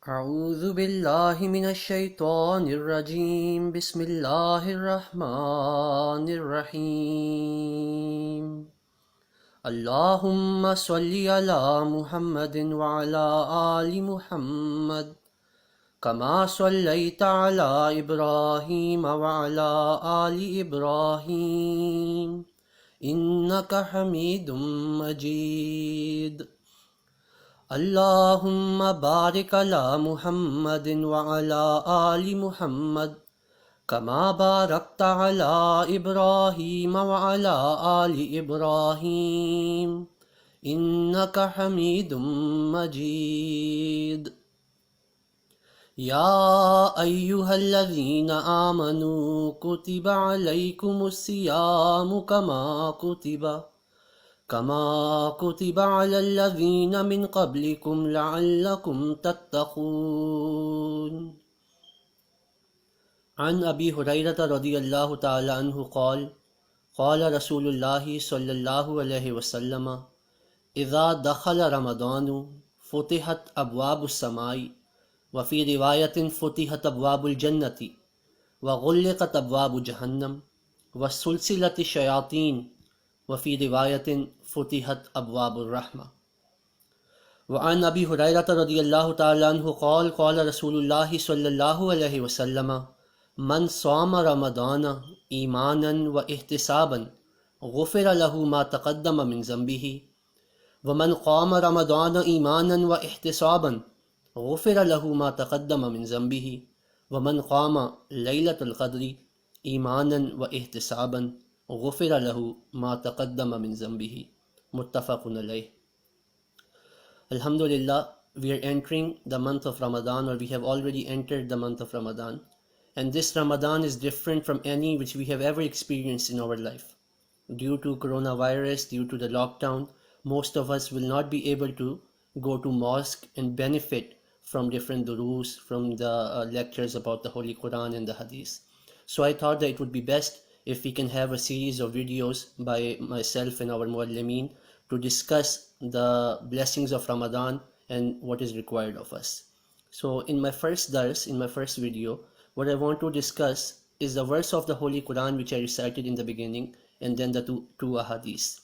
أعوذ بالله من الشيطان الرجيم بسم الله الرحمن الرحيم اللهم صل على محمد وعلى آل محمد كما صليت على إبراهيم وعلى آل إبراهيم إنك حميد مجيد اللهم بارك على محمد وعلى آل محمد كما باركت على إبراهيم وعلى آل إبراهيم إنك حميد مجيد يا أيها الذين آمنوا كتب عليكم الصيام كما كتب على الذين من قبلكم لعلكم تتقون عن أبي هريرة رضي الله تعالى عنه قال قال رسول الله صلى الله عليه وسلم إذا دخل رمضان فتحت أبواب السماء وفي رواية فتحت أبواب الجنة وغلقت أبواب جهنم وسلسلت الشياطين وفي رواية فتحت أبواب الرحمة وعن أبي هريرة رضي الله تعالى عنه قال قال رسول الله صلى الله عليه وسلم من صام رمضان إيمانا واحتسابا غفر له ما تقدم من ذنبه ومن قام رمضان إيمانا واحتسابا غفر له ما تقدم من ذنبه ومن قام ليلة القدر إيمانا واحتسابا غفر له ما تقدم من ذنبه متفق علیہ. Alhamdulillah, we are entering the month of Ramadan, or we have already entered the month of Ramadan, and this Ramadan is different from any which we have ever experienced in our life. Due to coronavirus, due to the lockdown, most of us will not be able to go to mosque and benefit from different durus, from the lectures about the Holy Quran and the Hadith. So I thought that it would be best if we can have a series of videos by myself and our muallimeen to discuss the blessings of Ramadan and what is required of us. So in my first dars, in my first video, what I want to discuss is the verse of the Holy Quran which I recited in the beginning, and then the two ahadith.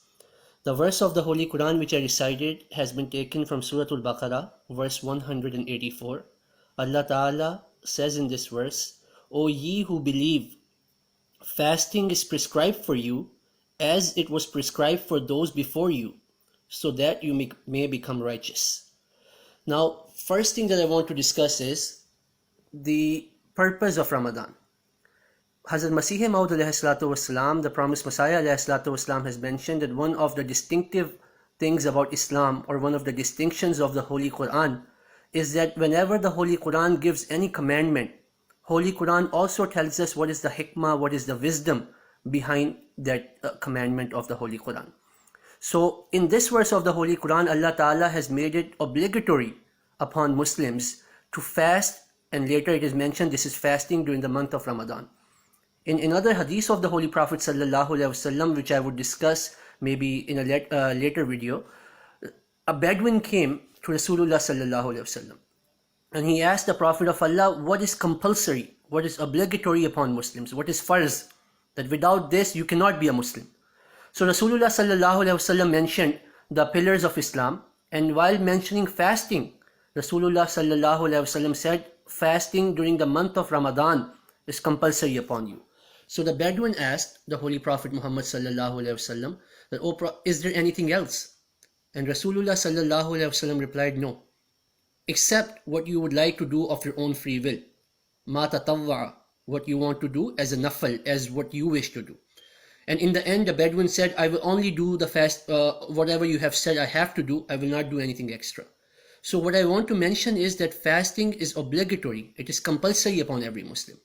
The verse of the Holy Quran which I recited has been taken from Surah Al-Baqarah, verse 184. Allah Ta'ala says in this verse, O ye who believe, fasting is prescribed for you as it was prescribed for those before you, so that you may become righteous. Now, first thing that I want to discuss is the purpose of Ramadan. Hazrat Masih Maud alayhi salatu wasalam, the promised Messiah alayhi salatu wasalam, has mentioned that one of the distinctive things about Islam, or one of the distinctions of the Holy Quran, is that whenever the Holy Quran gives any commandment, Holy Quran also tells us what is the hikmah, what is the wisdom behind that commandment of the Holy Quran. So in this verse of the Holy Quran, Allah Ta'ala has made it obligatory upon Muslims to fast, and later it is mentioned this is fasting during the month of Ramadan. In another hadith of the Holy Prophet Sallallahu Alaihi Wasallam, which I would discuss maybe in a later video, a Bedouin came to Rasulullah Sallallahu Alaihi Wasallam, and he asked the Prophet of Allah, what is compulsory, what is obligatory upon Muslims, what is farz, that without this you cannot be a Muslim. So Rasulullah Sallallahu Alaihi Wasallam mentioned the pillars of Islam, and while mentioning fasting, Rasulullah Sallallahu Alaihi Wasallam said, fasting during the month of Ramadan is compulsory upon you. So the Bedouin asked the Holy Prophet Muhammad Sallallahu Alaihi Wasallam that, is there anything else? And Rasulullah Sallallahu Alaihi Wasallam replied, no, except what you would like to do of your own free will. Ma tatawwa, what you want to do as a nafal, as what you wish to do. And in the end, the Bedouin said, I will only do the fast, whatever you have said I have to do, I will not do anything extra. So what I want to mention is that fasting is obligatory. It is compulsory upon every Muslim.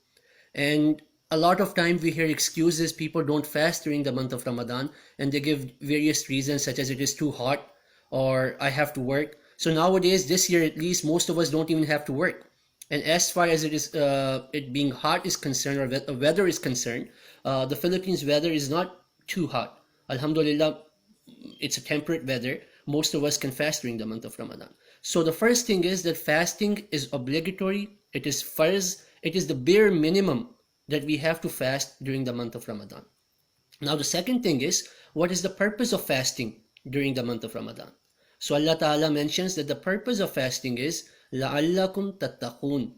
And a lot of time we hear excuses, people don't fast during the month of Ramadan, and they give various reasons such as it is too hot, or I have to work. So nowadays, this year at least, most of us don't even have to work. And as far as it being hot is concerned, or weather is concerned, the Philippines weather is not too hot. Alhamdulillah, it's a temperate weather. Most of us can fast during the month of Ramadan. So the first thing is that fasting is obligatory, it is farz, it is the bare minimum that we have to fast during the month of Ramadan. Now the second thing is, what is the purpose of fasting during the month of Ramadan? So Allah Ta'ala mentions that the purpose of fasting is لَعَلَّكُمْ تَتَّقُونَ,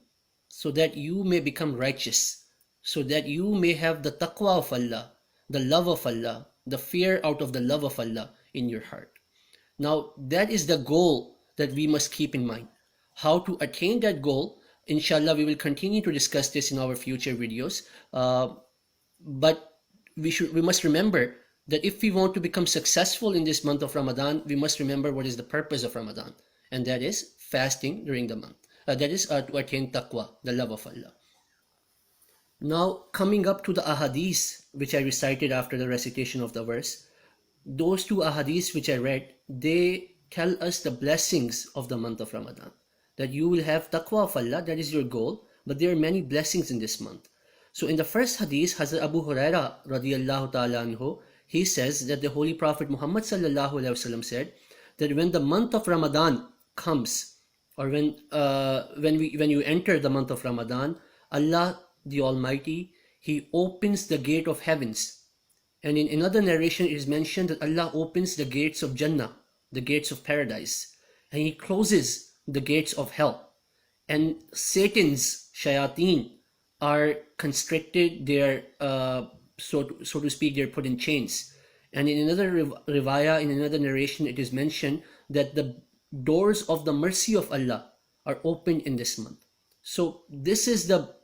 so that you may become righteous, so that you may have the taqwa of Allah, the love of Allah, the fear out of the love of Allah in your heart. Now that is the goal that we must keep in mind. How to attain that goal, inshallah, we will continue to discuss this in our future videos. But we must remember that if we want to become successful in this month of Ramadan, we must remember what is the purpose of Ramadan, and that is fasting during the month. That is to attain taqwa, the love of Allah. Now coming up to the ahadith which I recited after the recitation of the verse, those two ahadiths which I read, they tell us the blessings of the month of Ramadan. That you will have taqwa of Allah, that is your goal, but there are many blessings in this month. So in the first hadith, Hazrat Abu Huraira radiyallahu ta'ala anhu, he says that the Holy Prophet Muhammad sallallahu alaihi wasallam said that when the month of Ramadan comes, or when you enter the month of Ramadan, Allah the Almighty, He opens the gate of heavens. And in another narration it is mentioned that Allah opens the gates of Jannah, the gates of paradise, and He closes the gates of hell. And Satan's shayateen are constricted, they're so to speak, they're put in chains. And in another riwayah, in another narration, it is mentioned that the doors of the mercy of Allah are opened in this month. So this is the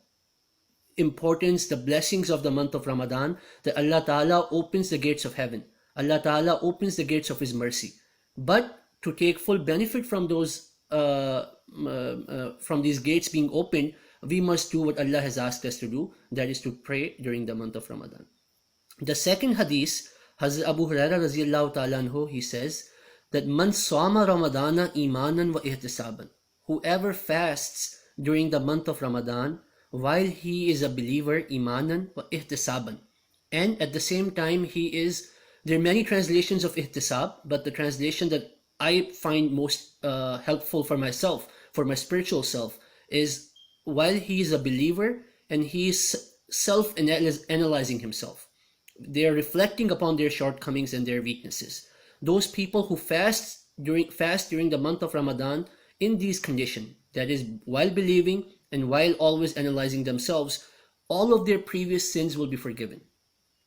importance, the blessings of the month of Ramadan, that Allah Ta'ala opens the gates of heaven. Allah Ta'ala opens the gates of His mercy. But to take full benefit from those from these gates being opened, we must do what Allah has asked us to do, that is to pray during the month of Ramadan. The second hadith, Hazrat Abu Huraira radiyallahu ta'ala anhu, he says that man sama Ramadana imanan wa ihtisaban, whoever fasts during the month of Ramadan while he is a believer, imanan wa ihtisaban, and at the same time there are many translations of ihtisab, but the translation that I find most helpful for myself, for my spiritual self, is while he is a believer and he is self-analyzing himself. They are reflecting upon their shortcomings and their weaknesses. Those people who fast during the month of Ramadan in these conditions, that is, while believing and while always analyzing themselves, all of their previous sins will be forgiven.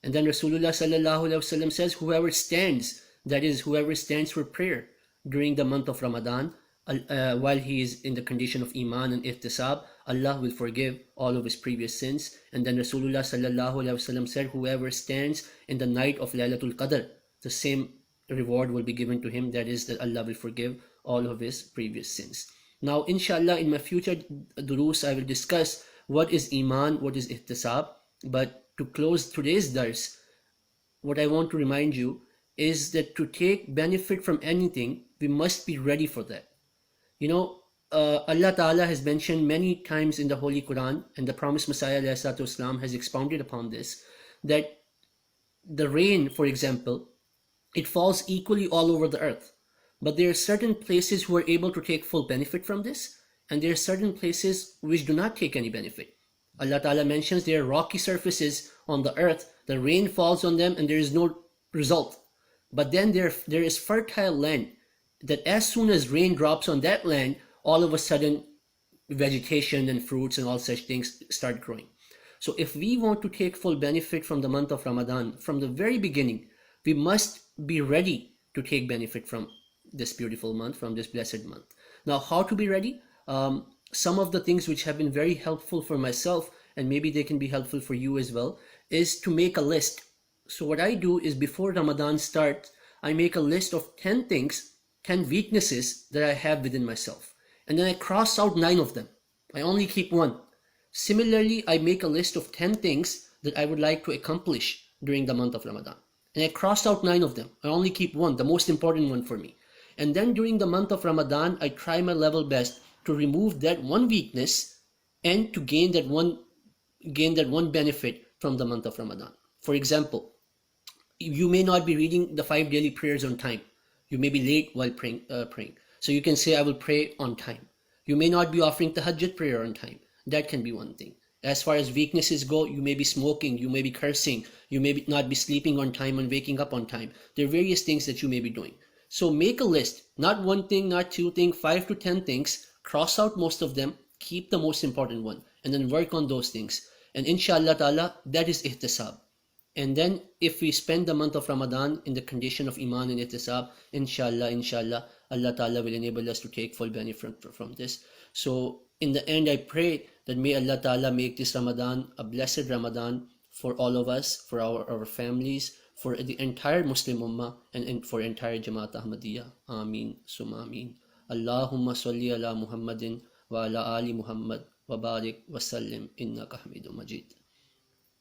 And then Rasulullah sallallahu alaihi wasallam says, whoever stands, that is, whoever stands for prayer during the month of Ramadan, while he is in the condition of iman and ihtisab, Allah will forgive all of his previous sins. And then Rasulullah sallallahu alaihi wasallam said, whoever stands in the night of Laylatul Qadr, the same reward will be given to him, that is, that Allah will forgive all of his previous sins. Now inshallah, in my future durus I will discuss what is iman, what is ihtisab. But to close today's dars, what I want to remind you is that to take benefit from anything, we must be ready for that. You know, Allah Ta'ala has mentioned many times in the Holy Quran, and the promised Messiah ﷺ has expounded upon this, that the rain, for example, it falls equally all over the earth. But there are certain places who are able to take full benefit from this, and there are certain places which do not take any benefit. Allah Ta'ala mentions there are rocky surfaces on the earth, the rain falls on them and there is no result. But then there is fertile land, that as soon as rain drops on that land, all of a sudden vegetation and fruits and all such things start growing. So if we want to take full benefit from the month of Ramadan, from the very beginning, we must be ready to take benefit from this beautiful month, from this blessed month. Now, how to be ready? Some of the things which have been very helpful for myself, and maybe they can be helpful for you as well, is to make a list. So what I do is, before Ramadan starts, I make a list of 10 things, 10 weaknesses that I have within myself. And then I cross out 9 of them. I only keep 1. Similarly, I make a list of 10 things that I would like to accomplish during the month of Ramadan. And I cross out 9 of them. I only keep 1, the most important one for me. And then during the month of Ramadan, I try my level best to remove that one weakness and to gain that one benefit from the month of Ramadan. For example, you may not be reading the 5 daily prayers on time. You may be late while praying. So you can say, I will pray on time. You may not be offering tahajjud prayer on time. That can be one thing. As far as weaknesses go, you may be smoking, you may be cursing, you may not be sleeping on time and waking up on time. There are various things that you may be doing. So make a list, not one thing, not two things, 5 to 10 things, cross out most of them, keep the most important one, and then work on those things. And inshallah ta'ala, that is ihtisab. And then if we spend the month of Ramadan in the condition of Iman and Ihtisab, inshallah, Allah Ta'ala will enable us to take full benefit from this. So in the end, I pray that may Allah Ta'ala make this Ramadan a blessed Ramadan for all of us, for our families, for the entire Muslim Ummah, and for entire Jamaat Ahmadiyya. Ameen, summa ameen. Allahumma salli ala Muhammadin wa ala ali Muhammad wa barik wa sallim innaka hamidun majid.